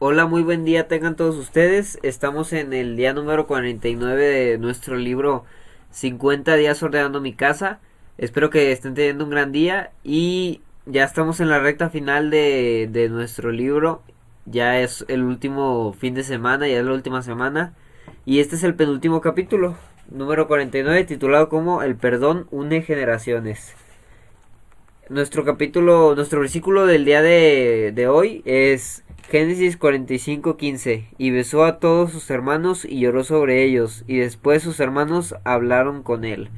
Hola, muy buen día tengan todos ustedes. Estamos en el día número 49 de nuestro libro 50 días ordenando mi casa. Espero que estén teniendo un gran día y ya estamos en la recta final de nuestro libro. Ya es el último fin de semana, ya es la última semana. Y este es el penúltimo capítulo, número 49, titulado como El perdón une generaciones. Nuestro versículo del día de hoy es Génesis 45:15. Y besó a todos sus hermanos y lloró sobre ellos, y después sus hermanos hablaron con él.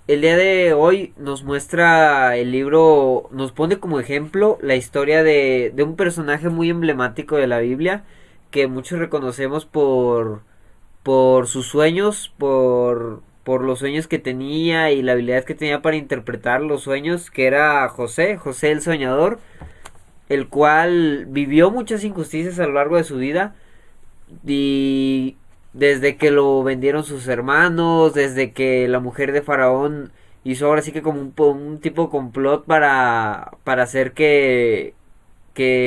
El día de hoy nos muestra el libro, nos pone como ejemplo la historia de un personaje muy emblemático de la Biblia, que muchos reconocemos por sus sueños, por los sueños que tenía y la habilidad que tenía para interpretar los sueños, que era José el soñador, el cual vivió muchas injusticias a lo largo de su vida y desde que lo vendieron sus hermanos, desde que la mujer de Faraón hizo ahora sí que como un tipo de complot para hacer que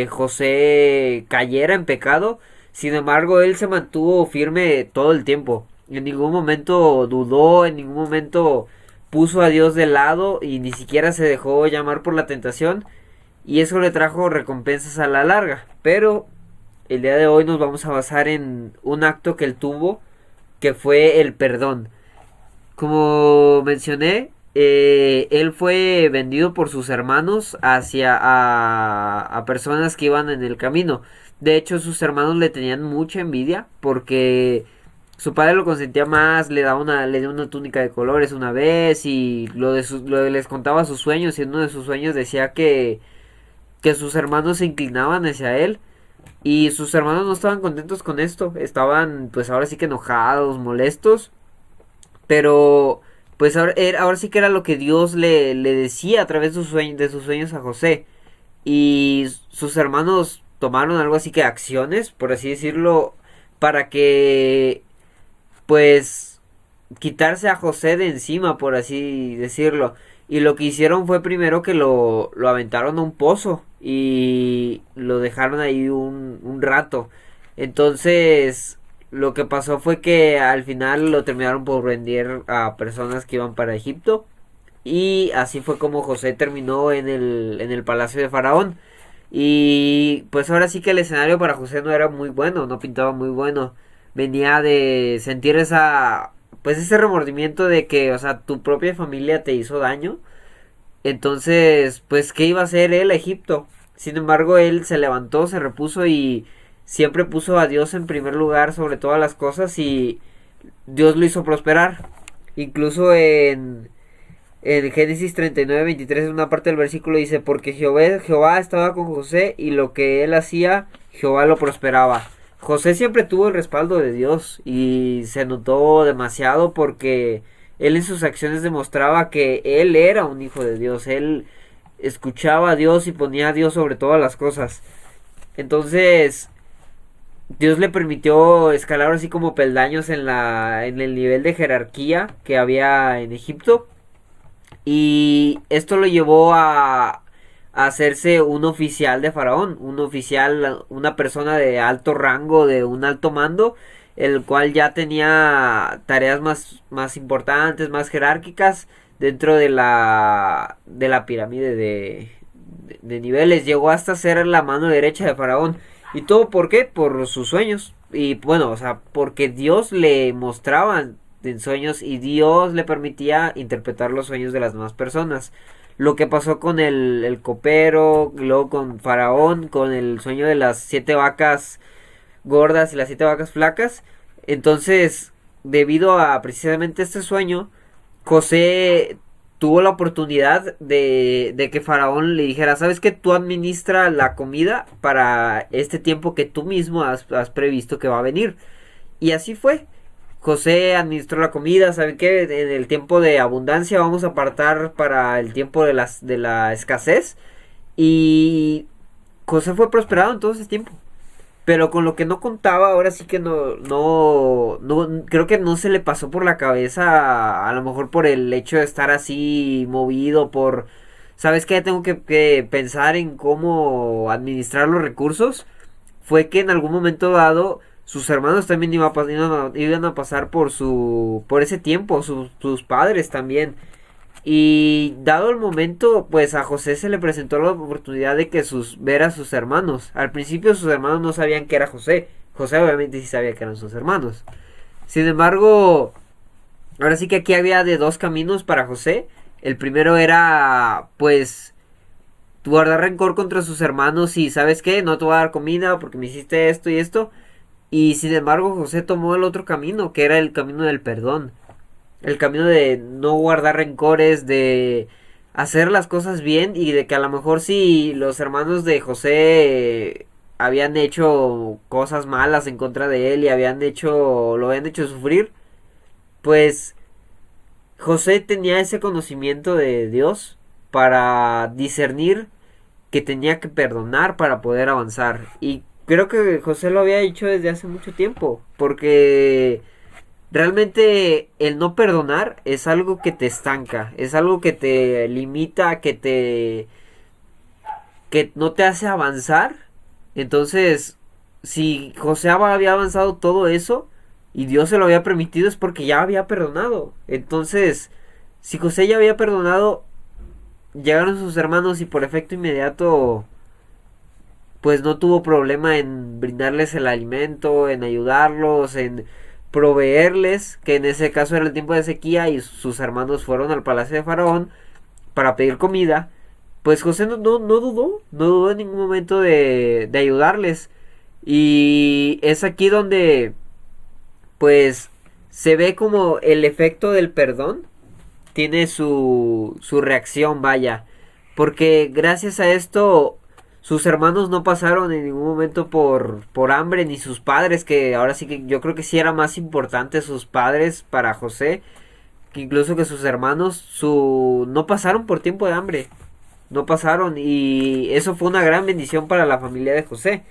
José cayera en pecado. Sin embargo, él se mantuvo firme todo el tiempo. En ningún momento dudó, en ningún momento puso a Dios de lado y ni siquiera se dejó llamar por la tentación. Y eso le trajo recompensas a la larga. Pero el día de hoy nos vamos a basar en un acto que él tuvo, que fue el perdón. Como mencioné, él fue vendido por sus hermanos a personas que iban en el camino. De hecho, sus hermanos le tenían mucha envidia porque su padre lo consentía más, le dio una túnica de colores una vez y les contaba sus sueños y en uno de sus sueños decía que sus hermanos se inclinaban hacia él y sus hermanos no estaban contentos con esto, estaban pues ahora sí que enojados, molestos, pero pues ahora sí que era lo que Dios le decía a través de sus sueños a José. Y sus hermanos tomaron algo así que acciones, por así decirlo, para que pues quitarse a José de encima, por así decirlo. Y lo que hicieron fue primero que lo aventaron a un pozo y lo dejaron ahí un rato. Entonces, lo que pasó fue que al final lo terminaron por vender a personas que iban para Egipto. Y así fue como José terminó en el palacio de Faraón. Y pues ahora sí que el escenario para José no era muy bueno, no pintaba muy bueno. Venía de sentir pues ese remordimiento de que, o sea, tu propia familia te hizo daño. Entonces, pues, ¿qué iba a hacer él a Egipto? Sin embargo, él se levantó, se repuso y siempre puso a Dios en primer lugar sobre todas las cosas y Dios lo hizo prosperar. Incluso en Génesis 39:23 en una parte del versículo dice, porque Jehová estaba con José y lo que él hacía, Jehová lo prosperaba. José siempre tuvo el respaldo de Dios y se notó demasiado porque él en sus acciones demostraba que él era un hijo de Dios, él escuchaba a Dios y ponía a Dios sobre todas las cosas. Entonces, Dios le permitió escalar así como peldaños en el nivel de jerarquía que había en Egipto y esto lo llevó a hacerse un oficial de Faraón, un oficial, una persona de alto rango, de un alto mando, el cual ya tenía tareas más importantes, más jerárquicas dentro de la pirámide de niveles. Llegó hasta ser la mano derecha de Faraón. ¿Y todo por qué? Por sus sueños. Y bueno, o sea, porque Dios le mostraba en sueños y Dios le permitía interpretar los sueños de las demás personas. Lo que pasó con el copero, luego con Faraón, con el sueño de las 7 vacas gordas y las 7 vacas flacas. Entonces, debido a precisamente este sueño, José tuvo la oportunidad de que Faraón le dijera, ¿sabes que tú administra la comida para este tiempo que tú mismo has previsto que va a venir? Y así fue. José administró la comida, ¿saben qué? En el tiempo de abundancia vamos a apartar para el tiempo de la escasez. Y José fue prosperado en todo ese tiempo. Pero con lo que no contaba, ahora sí que no, creo que no se le pasó por la cabeza, a lo mejor por el hecho de estar así movido, ¿sabes qué? Tengo que pensar en cómo administrar los recursos. fue que en algún momento dado sus hermanos también iban a pasar por ese tiempo, sus padres también. Y dado el momento, pues a José se le presentó la oportunidad de que ver a sus hermanos. Al principio sus hermanos no sabían que era José. José obviamente sí sabía que eran sus hermanos. Sin embargo, ahora sí que aquí había de dos caminos para José. El primero era, pues, guardar rencor contra sus hermanos y, ¿sabes qué? No te voy a dar comida porque me hiciste esto y esto. Y sin embargo, José tomó el otro camino, que era el camino del perdón. El camino de no guardar rencores, de hacer las cosas bien y de que a lo mejor si los hermanos de José habían hecho cosas malas en contra de él y lo habían hecho sufrir, pues José tenía ese conocimiento de Dios para discernir que tenía que perdonar para poder avanzar. Y creo que José lo había hecho desde hace mucho tiempo, porque realmente el no perdonar es algo que te estanca, es algo que te limita, que no te hace avanzar. Entonces, si José había avanzado todo eso y Dios se lo había permitido es porque ya había perdonado. Entonces, si José ya había perdonado, llegaron sus hermanos y por efecto inmediato pues no tuvo problema en brindarles el alimento, en ayudarlos, en proveerles, que en ese caso era el tiempo de sequía y sus hermanos fueron al palacio de Faraón para pedir comida. Pues José no dudó en ningún momento de ayudarles. Y es aquí donde pues se ve como el efecto del perdón tiene su reacción, vaya. Porque gracias a esto sus hermanos no pasaron en ningún momento por hambre, ni sus padres, que ahora sí que yo creo que sí era más importante sus padres para José, que incluso que sus hermanos, no pasaron por tiempo de hambre. No pasaron y eso fue una gran bendición para la familia de José.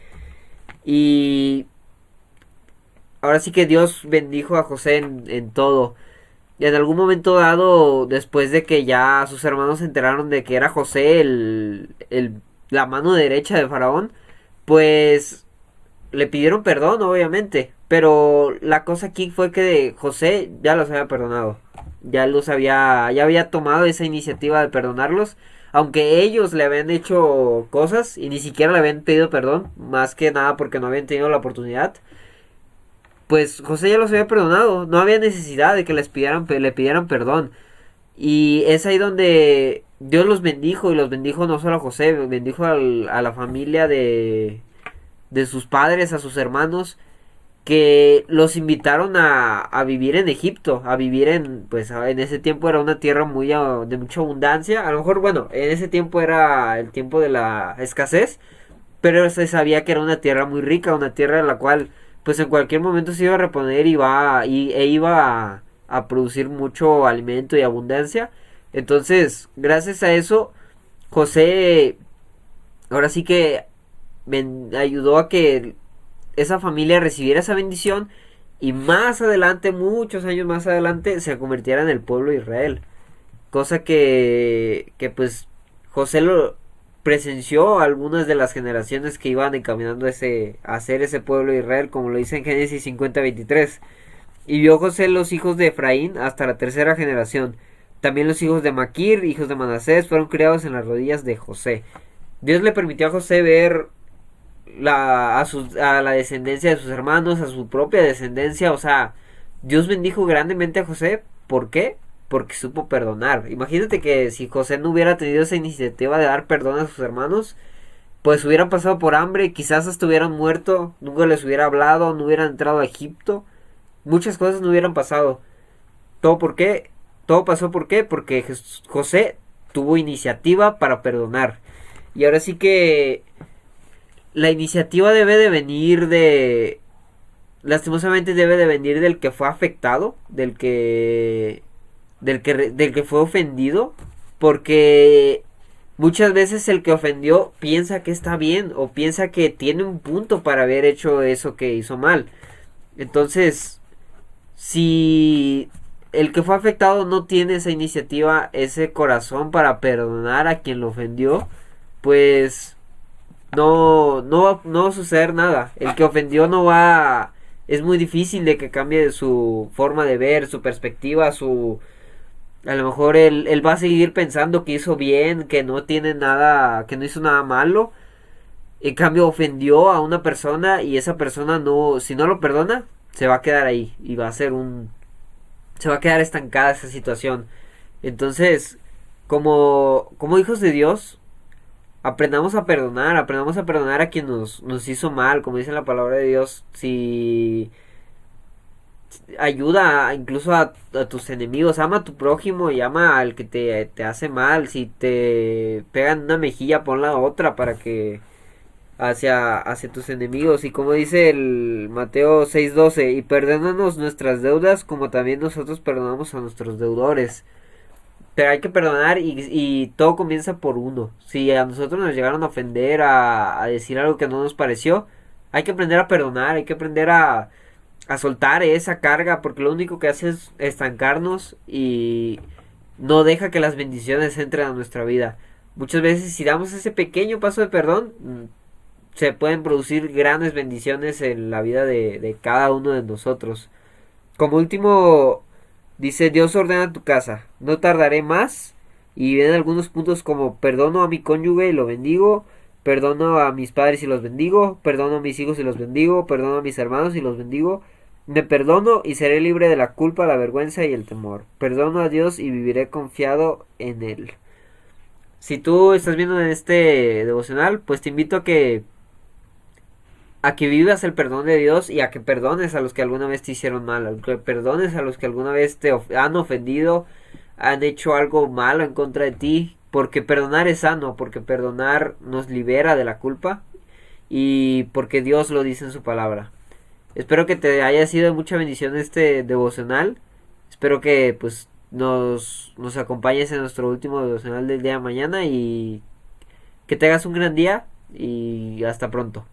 Y ahora sí que Dios bendijo a José en todo. Y en algún momento dado, después de que ya sus hermanos se enteraron de que era José la mano derecha de Faraón, pues le pidieron perdón, obviamente. Pero la cosa aquí fue que José ya los había perdonado. Ya había tomado esa iniciativa de perdonarlos. Aunque ellos le habían hecho cosas y ni siquiera le habían pedido perdón, más que nada porque no habían tenido la oportunidad, pues José ya los había perdonado, no había necesidad de que le pidieran perdón. Y es ahí donde Dios los bendijo, y los bendijo no solo a José, bendijo a la familia de sus padres, a sus hermanos, que los invitaron a vivir en Egipto, a vivir pues en ese tiempo era una tierra de mucha abundancia, a lo mejor, bueno, en ese tiempo era el tiempo de la escasez, pero se sabía que era una tierra muy rica, una tierra en la cual pues en cualquier momento se iba a reponer e iba a producir mucho alimento y abundancia. Entonces, gracias a eso, José ahora sí que ayudó a que esa familia recibiera esa bendición y más adelante, muchos años más adelante, se convirtiera en el pueblo de Israel. Cosa que pues José lo presenció a algunas de las generaciones que iban encaminando a ser ese pueblo de Israel, como lo dice en Génesis 50:23. Y vio José los hijos de Efraín hasta la tercera generación. También los hijos de Maquir, hijos de Manasés, fueron criados en las rodillas de José. Dios le permitió a José ver a la descendencia de sus hermanos, a su propia descendencia. O sea, Dios bendijo grandemente a José. ¿Por qué? Porque supo perdonar. Imagínate que si José no hubiera tenido esa iniciativa de dar perdón a sus hermanos, pues hubieran pasado por hambre, quizás hasta hubieran muerto, nunca les hubiera hablado, no hubieran entrado a Egipto, muchas cosas no hubieran pasado. ¿Todo por qué? Todo pasó ¿por qué? Porque José tuvo iniciativa para perdonar. Y ahora sí que la iniciativa debe de venir lastimosamente debe de venir del que fue afectado, del que fue ofendido, porque muchas veces el que ofendió piensa que está bien o piensa que tiene un punto para haber hecho eso que hizo mal. Entonces, si el que fue afectado no tiene esa iniciativa, ese corazón para perdonar a quien lo ofendió, pues no va a suceder nada. El que ofendió no va, es muy difícil de que cambie su forma de ver, su perspectiva, a lo mejor él va a seguir pensando que hizo bien, que no tiene nada, que no hizo nada malo. En cambio ofendió a una persona y esa persona no, si no lo perdona, se va a quedar ahí y va a ser se va a quedar estancada esa situación. Entonces, como hijos de Dios, aprendamos a perdonar a quien nos hizo mal, como dice la palabra de Dios. Si ayuda incluso a tus enemigos, ama a tu prójimo y ama al que te hace mal. Si te pegan una mejilla, pon la otra para que hacia tus enemigos. Y como dice el Mateo 6:12, y perdónanos nuestras deudas como también nosotros perdonamos a nuestros deudores. Pero hay que perdonar y todo comienza por uno. Si a nosotros nos llegaron a ofender, a decir algo que no nos pareció, hay que aprender a perdonar, hay que aprender a soltar esa carga, porque lo único que hace es estancarnos y no deja que las bendiciones entren a nuestra vida. Muchas veces si damos ese pequeño paso de perdón, se pueden producir grandes bendiciones en la vida de cada uno de nosotros. Como último, dice: Dios ordena tu casa, no tardaré más. Y vienen algunos puntos como: perdono a mi cónyuge y lo bendigo, perdono a mis padres y los bendigo, perdono a mis hijos y los bendigo, perdono a mis hermanos y los bendigo, me perdono y seré libre de la culpa, la vergüenza y el temor. Perdono a Dios y viviré confiado en Él. Si tú estás viendo en este devocional, pues te invito a que vivas el perdón de Dios y a que perdones a los que alguna vez te hicieron mal, a que perdones a los que alguna vez te han ofendido, han hecho algo malo en contra de ti, porque perdonar es sano, porque perdonar nos libera de la culpa y porque Dios lo dice en su palabra. Espero que te haya sido de mucha bendición este devocional. Espero que pues nos acompañes en nuestro último devocional del día de mañana y que tengas un gran día y hasta pronto.